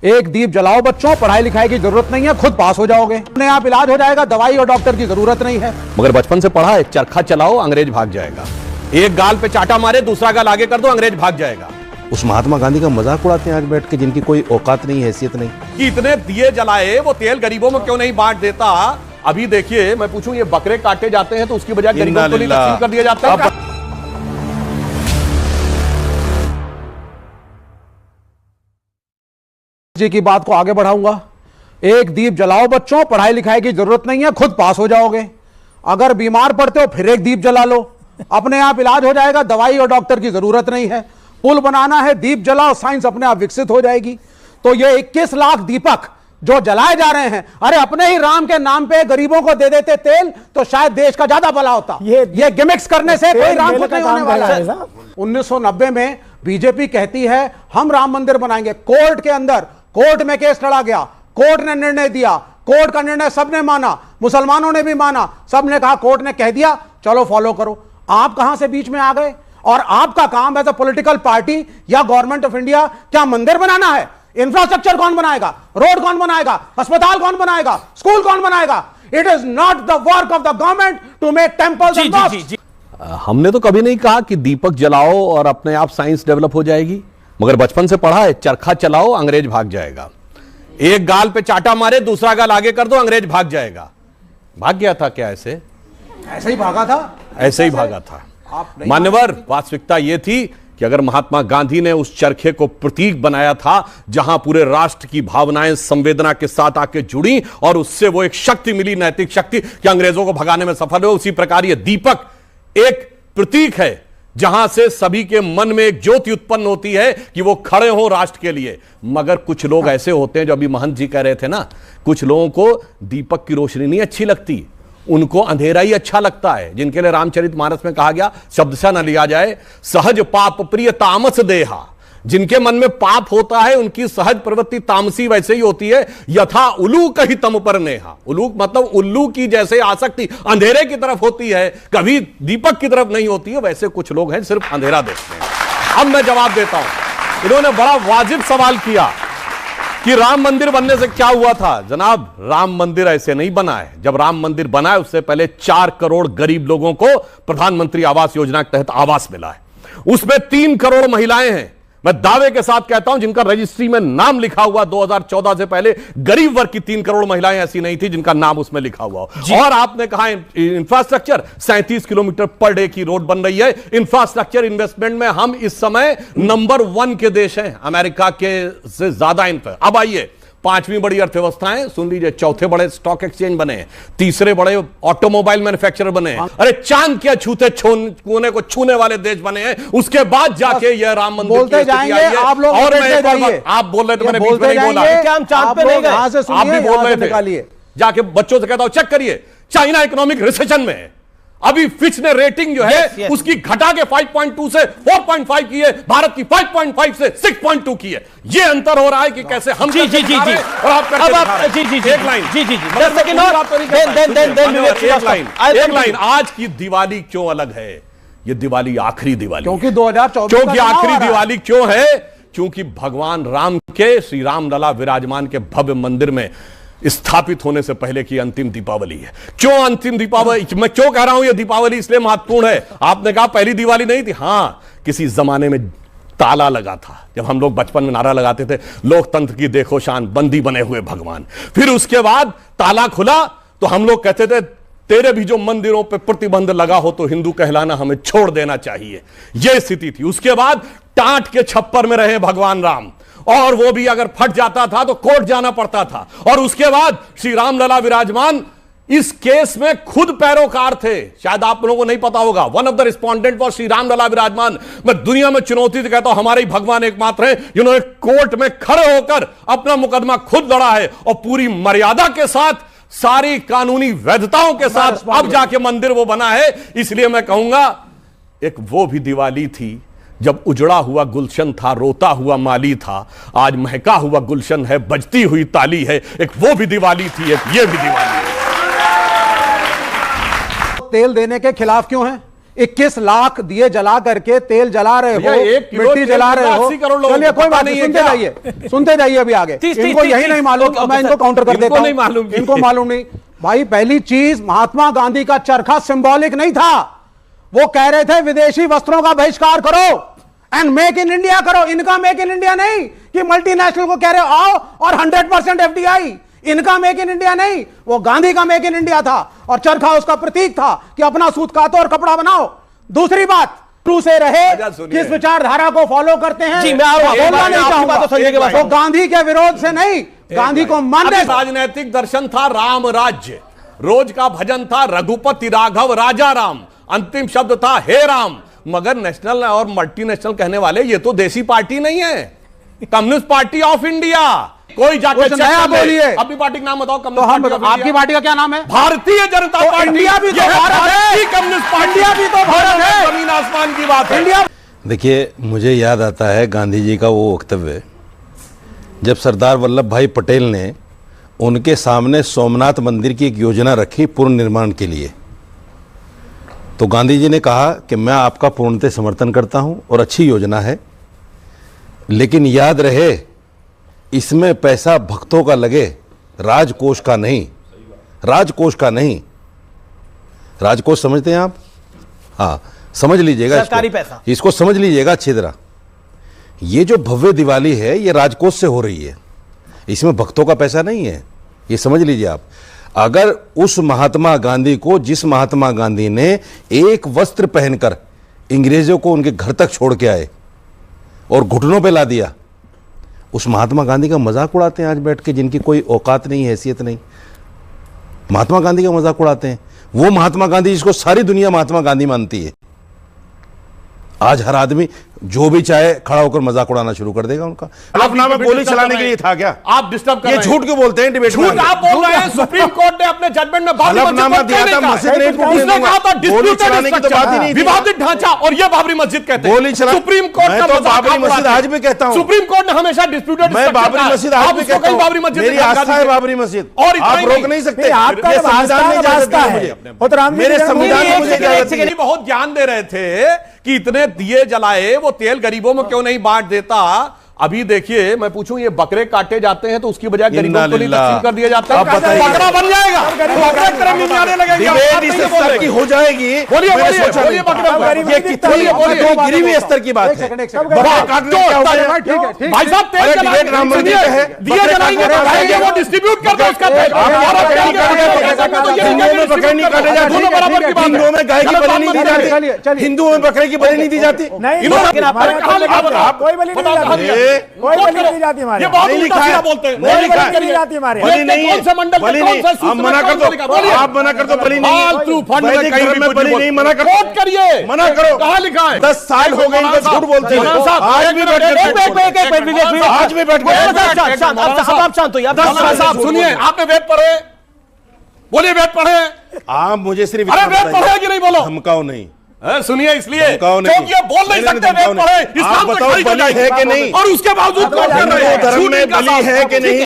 एक दीप जलाओ बच्चों, पढ़ाई लिखाई की जरूरत नहीं है, खुद पास हो जाओगे, अपने आप इलाज हो जाएगा, दवाई और डॉक्टर की जरूरत नहीं है। मगर बचपन से पढ़ा है, चरखा चलाओ अंग्रेज भाग जाएगा। एक गाल पे चाटा मारे, दूसरा गाल आगे कर दो, अंग्रेज भाग जाएगा। उस महात्मा गांधी का मजाक उड़ाते हैं आज बैठ के, जिनकी कोई औकात नहीं, हैसियत नहीं। कि इतने दिए जलाए, वो तेल गरीबों में क्यों नहीं बांट देता? अभी देखिए, मैं पूछूं, ये बकरे काटे जाते हैं तो उसकी बजाय गरीबों को नहीं तकसीम कर दिया जाता है? जी की बात को आगे बढ़ाऊंगा। एक दीप जलाओ बच्चों, पढ़ाई लिखाई की जरूरत नहीं है, खुद पास हो जाओगे। अगर बीमार पड़ते हो फिर एक दीप जला लो, अपने आप इलाज हो जाएगा, दवाई और डॉक्टर की जरूरत नहीं है। पुल बनाना है, दीप जलाओ, साइंस अपने आप विकसित हो जाएगी। तो ये 21 लाख दीपक जो जलाए जा रहे हैं, अरे अपने ही राम के नाम पे गरीबों को दे देते तेल तो शायद देश का ज्यादा भला होता। ये गिमिक्स करने से कोई राम कुछ नहीं होने वाला है। 1990 में बीजेपी कहती है हम राम मंदिर बनाएंगे, कोर्ट के अंदर, कोर्ट में केस लड़ा गया, कोर्ट ने निर्णय दिया, कोर्ट का निर्णय सबने माना, मुसलमानों ने भी माना, सबने कहा, कोर्ट ने कह दिया चलो फॉलो करो। आप कहां से बीच में आ गए? और आपका काम एज अ पॉलिटिकल पार्टी या गवर्नमेंट ऑफ इंडिया क्या मंदिर बनाना है? इंफ्रास्ट्रक्चर कौन बनाएगा? रोड कौन बनाएगा? अस्पताल कौन बनाएगा? स्कूल कौन बनाएगा? It is not the work of the government to make temples and mosques. हमने तो कभी नहीं कहा कि दीपक जलाओ और अपने आप साइंस डेवलप हो जाएगी, मगर बचपन से पढ़ा है, चरखा चलाओ अंग्रेज भाग जाएगा। एक गाल पे चाटा मारे, दूसरा गाल आगे कर दो, अंग्रेज भाग जाएगा। भाग गया था क्या? ऐसे ही भागा था, ऐसे ही भागा था। मान्यवर, वास्तविकता यह थी कि अगर महात्मा गांधी ने उस चरखे को प्रतीक बनाया था जहां पूरे राष्ट्र की भावनाएं संवेदना के साथ आके जुड़ी और उससे वो एक शक्ति मिली, नैतिक शक्ति, कि अंग्रेजों को भगाने में सफल हो, उसी प्रकार ये दीपक एक प्रतीक है जहां से सभी के मन में एक ज्योति उत्पन्न होती है कि वो खड़े हो राष्ट्र के लिए। मगर कुछ लोग ऐसे होते हैं, जो अभी महंत जी कह रहे थे ना, कुछ लोगों को दीपक की रोशनी नहीं अच्छी लगती, उनको अंधेरा ही अच्छा लगता है, जिनके लिए रामचरितमानस में कहा गया, शब्द सा न लिया जाए, सहज पाप प्रिय तामस देहा। जिनके मन में पाप होता है उनकी सहज प्रवृत्ति तामसी वैसे ही होती है। यथा उलूक ही तम पर नेहा, उलूक मतलब उल्लू की जैसे आसक्ति अंधेरे की तरफ होती है, कभी दीपक की तरफ नहीं होती है, वैसे कुछ लोग हैं सिर्फ अंधेरा देखते हैं। अब मैं जवाब देता हूं। इन्होंने बड़ा वाजिब सवाल किया कि राम मंदिर बनने से क्या हुआ था। जनाब, राम मंदिर ऐसे नहीं बना है। जब राम मंदिर बना है उससे पहले 4 करोड़ गरीब लोगों को प्रधानमंत्री आवास योजना के तहत आवास मिला है। उसमें 3 करोड़ महिलाएं हैं, मैं दावे के साथ कहता हूं, जिनका रजिस्ट्री में नाम लिखा हुआ 2014 से पहले गरीब वर्ग की 3 करोड़ महिलाएं ऐसी नहीं थी जिनका नाम उसमें लिखा हुआ हो। और आपने कहा इंफ्रास्ट्रक्चर, 37 किलोमीटर पर डे की रोड बन रही है। इंफ्रास्ट्रक्चर इन्वेस्टमेंट में हम इस समय नंबर 1 के देश हैं, अमेरिका के से ज्यादा। अब आइए, 5वीं बड़ी अर्थव्यवस्थाएं सुन लीजिए, 4थे बड़े स्टॉक एक्सचेंज बने, 3रे बड़े ऑटोमोबाइल मैन्युफैक्चरर बने, अरे चांद के छूते कोने को छूने वाले देश बने हैं। उसके बाद जाके यह राम मंदिर बोलते जाएंगे आप लोग, और आप बोल रहे थे, मैंने बीच में नहीं बोला, क्या हम चांद पे नहीं गए? आप भी बोल रहे थे। जाके बच्चों से कहता हूं चेक करिए, चाइना इकोनॉमिक रिसेशन में है। अभी फिच ने रेटिंग जो है उसकी घटा के 5.2 से 4.5 की है, भारत की 5.5 से 6.2 की है। ये अंतर हो रहा है कि कैसे हम जी और आप एक लाइन। आज की दिवाली क्यों अलग है? ये दिवाली आखिरी दिवाली, क्योंकि 2024 क्योंकि आखिरी दिवाली क्यों है? क्योंकि भगवान राम के श्री राम लला विराजमान के भव्य मंदिर में स्थापित होने से पहले की अंतिम दीपावली है। क्यों अंतिम दीपावली? मैं क्यों कह रहा हूं यह दीपावली इसलिए महत्वपूर्ण है? आपने कहा पहली दिवाली नहीं थी, हां, किसी जमाने में ताला लगा था। जब हम लोग बचपन में नारा लगाते थे, लोकतंत्र की देखो शान, बंदी बने हुए भगवान। फिर उसके बाद ताला खुला तो हम लोग कहते थे, तेरे भी जो मंदिरों पे प्रतिबंध लगा हो तो हिंदू कहलाना हमें छोड़ देना चाहिए। यह स्थिति थी। उसके बाद टाट के छप्पर में रहे भगवान राम, और वो भी अगर फट जाता था तो कोर्ट जाना पड़ता था। और उसके बाद श्री राम लला विराजमान इस केस में खुद पैरोकार थे। शायद आप लोगों को नहीं पता होगा, one of the respondent for Shri Ram Lalla Virajman. मैं दुनिया में चुनौती से कहता हूं, हमारे ही भगवान एकमात्र हैं जिन्होंने कोर्ट में खड़े होकर अपना मुकदमा खुद लड़ा है, और पूरी मर्यादा के साथ, सारी कानूनी वैधताओं के साथ अब जाके मंदिर वो बना है। इसलिए मैं कहूंगा, एक वो भी दिवाली थी जब उजड़ा हुआ गुलशन था, रोता हुआ माली था, आज महका हुआ गुलशन है, बजती हुई ताली है। एक वो भी दिवाली थी, एक ये भी दिवाली है। तेल देने के खिलाफ क्यों हैं? 21 लाख दिए जला करके तेल जला रहे भैया, हो, 1 किलो मिट्टी तेल जला रहे हो। 80 करोड़ लोगों चलिए को कोई पता बात नहीं नहीं, है सुनते क्या? जाइए, सुनते जाइए अभी आगे। तीस, इनको तीस, यही तीस, नहीं मालूम, ओके, मैं इनको काउंटर कर इनको देता नहीं मालूम हूं। कि- इनको मालूम नहीं भाई। पहली चीज, महात्मा गांधी का चरखा सिंबॉलिक नहीं था। वो कह रहे थे विदेशी वस्त्रों का बहिष्कार करो एंड मेक इन इंडिया करो। इनका मेक इन इंडिया नहीं कि मल्टीनेशनल को कह रहे हो आओ और 100% FDI। इनका मेक इन इंडिया नहीं, वो गांधी का मेक इन इंडिया था और चरखा उसका प्रतीक था कि अपना सूत कातो और कपड़ा बनाओ। दूसरी बात, शुरू से रहे किस विचारधारा को फॉलो करते हैं। जी, मैं आ रहा हूं। बोलना नहीं चाहूंगा तो संजय के बाद वो गांधी के विरोध से नहीं, गांधी को मानने से। राजनैतिक दर्शन था राम राज्य, रोज का भजन था रघुपति राघव राजा राम, अंतिम शब्द था हे राम। मगर नेशनल और मल्टीनेशनल कहने वाले ये तो देसी पार्टी नहीं है, कम्युनिस्ट पार्टी ऑफ इंडिया। कोई जाकर कुछ नया बोलिए। अपनी पार्टी का नाम बताओ। तो हम आपकी पार्टी का क्या नाम है? भारतीय जनता तो पार्टी। इंडिया भी तो यह भारत है। Communist party. इंडिया भी तो भारत है। जमीन आसमान की बात है। इंडिया देखिए, मुझे याद आता है गांधी जी का वो वक्तव्य जब सरदार वल्लभ भाई पटेल ने उनके सामने सोमनाथ मंदिर की एक योजना रखी पुनर्निर्माण के लिए। तो गांधी जी ने कहा कि मैं आपका पूर्णतः समर्थन करता हूं और अच्छी योजना है, लेकिन याद रहे इसमें पैसा भक्तों का लगे, राजकोष का नहीं। राजकोष का नहीं। राजकोष समझते हैं आप? हाँ, समझ लीजिएगा सरकारी पैसा। इसको समझ लीजिएगा अच्छी तरह। ये जो भव्य दिवाली है ये राजकोष से हो रही है, इसमें भक्तों का पैसा नहीं है, ये समझ लीजिए आप। अगर उस महात्मा गांधी को, जिस महात्मा गांधी ने एक वस्त्र पहनकर अंग्रेजों को उनके घर तक छोड़ के आए और घुटनों पे ला दिया, उस महात्मा गांधी का मजाक उड़ाते हैं आज बैठ के, जिनकी कोई औकात नहीं, हैसियत नहीं। महात्मा गांधी का मजाक उड़ाते हैं। वो महात्मा गांधी जिसको सारी दुनिया महात्मा गांधी मानती है, आज हर आदमी जो भी चाहे खड़ा होकर मजाक उड़ाना शुरू कर देगा उनका। हलफनामा में गोली चलाने के लिए था क्या? आप डिस्टर्ब कर ये रहे हैं। झूठ क्यों बोलते हैं डिबेट में? झूठ आप बोल रहे हैं। सुप्रीम कोर्ट ने अपने जजमेंट में बाबरी मस्जिद हलफनामा को दिया क्यों था, नहीं मस्जिद कहा? नहीं टूटने उसने दूंगा। कहा था गोली disputed चलाने की तो structure, बात ही नहीं थी। विवादित ढांचा, और ये बाबरी मस्जिद कहते हैं। गोली चला- सुप्रीम कोर्ट मैं का तो मजाक बाबरी आप मस्जिद उड़ाते आज हैं। भी कहता हूं। सुप्रीम कोर्ट ने हमेशा डिस्प्यूटेड मैं बाबरी मस्जिद आज भी कहता हूं। बाबरी मस्जिद मेरी आस्था है बाबरी मस्जिद, और इतना आप ही रोक नहीं। नहीं सकते। आपका ये आस्था संविधान में इजाजत आस्था नहीं है। मुझे। वो तो राम जी मेरे की संविधान जन्मभूमि में है, मुझे एक सेकंड, इजाजत एक नहीं सेकंड। बहुत ध्यान दे रहे थे कि इतने दिए जलाए, वो तेल गरीबों में क्यों नहीं बांट देता। अभी देखिए, मैं पूछूं, ये बकरे काटे जाते हैं तो उसकी बजाय गरीबों को नहीं तकसीम कर दिया जाता है? अब बताइए। बकरा बन जाएगा, बकरे करेंगे, आने लगेंगे। डिबेट इस स्तर की हो जाएगी। बोलिए, मैंने बोलिए, सोचा बोलिए, नहीं था। बकरे ये कितनी गिरी हुई स्तर की बात है। एक सेकंड। बकरे काटने तो क्या हो गया? ठीक है, ठीक। भाई साहब, तेल अरे जलाएंगे, डिबेट राम मंदिर पे है। दिए जलाएंगे तो खाएंगे, वो डिस्ट्रीब्यूट कर दो उसका तेल। हमारा तेल हिंदुओं में बकरे नहीं काटे जाते, दोनों बराबर की बात है। हिंदुओं में गाय की बलि नहीं दी चलिए, जाती, चलिए। हिंदुओं में बकरे की बलि नहीं दी जाती। नहीं, इन्होंने लेकिन हमारे कहाँ लिखा है? आप- कोई बलि नहीं बताओ कहाँ जाती। लिखा है? ये कोई बलि नहीं जाती हमारे ये यहाँ। बहुत नहीं उल्टा लिखा है। सीधा बोलते हैं। नहीं लिखा है। बलि नहीं जाती हमारे बलि नहीं, कौन से मंडल में, बलि कौन नहीं, से सूत्र आप में, मना कर कौन सा लिखा? बोलिए। दो, आप मना कर दो, बलि नहीं है। फालतू फंड में वैदिक कहीं धर्म भी में कुछ बलि भी नहीं, बोल- मना करो। कोट करिए, मना करो। कहाँ लिखा है? 10 साल हो गए इनको झूठ बोलते हैं। मौलाना साहब, आज भी बैठ एक मिनट, विवेक, आज भी बैठ मौलाना गए। साहब, शांत, आप शांत हो यार। मौलाना साहब सुनिए, आपने वेद पढ़े? बोलिए, वेद पढ़े? आप मुझे सिर्फ अरे इतना वेद बताइए। पढ़े कि नहीं? बोलो। धमकाओ नहीं। सुनिए, इसलिए धमकाओ नहीं। क्योंकि ये बोल नहीं सकते वेद पढ़े, आप इस्लाम से बताओ खड़ी बलि जाएगी। है कि नहीं? और उसके बावजूद कौन कर रहे हैं? हिंदू धर्म झूठ में इनका बलि साफ- है कि नहीं?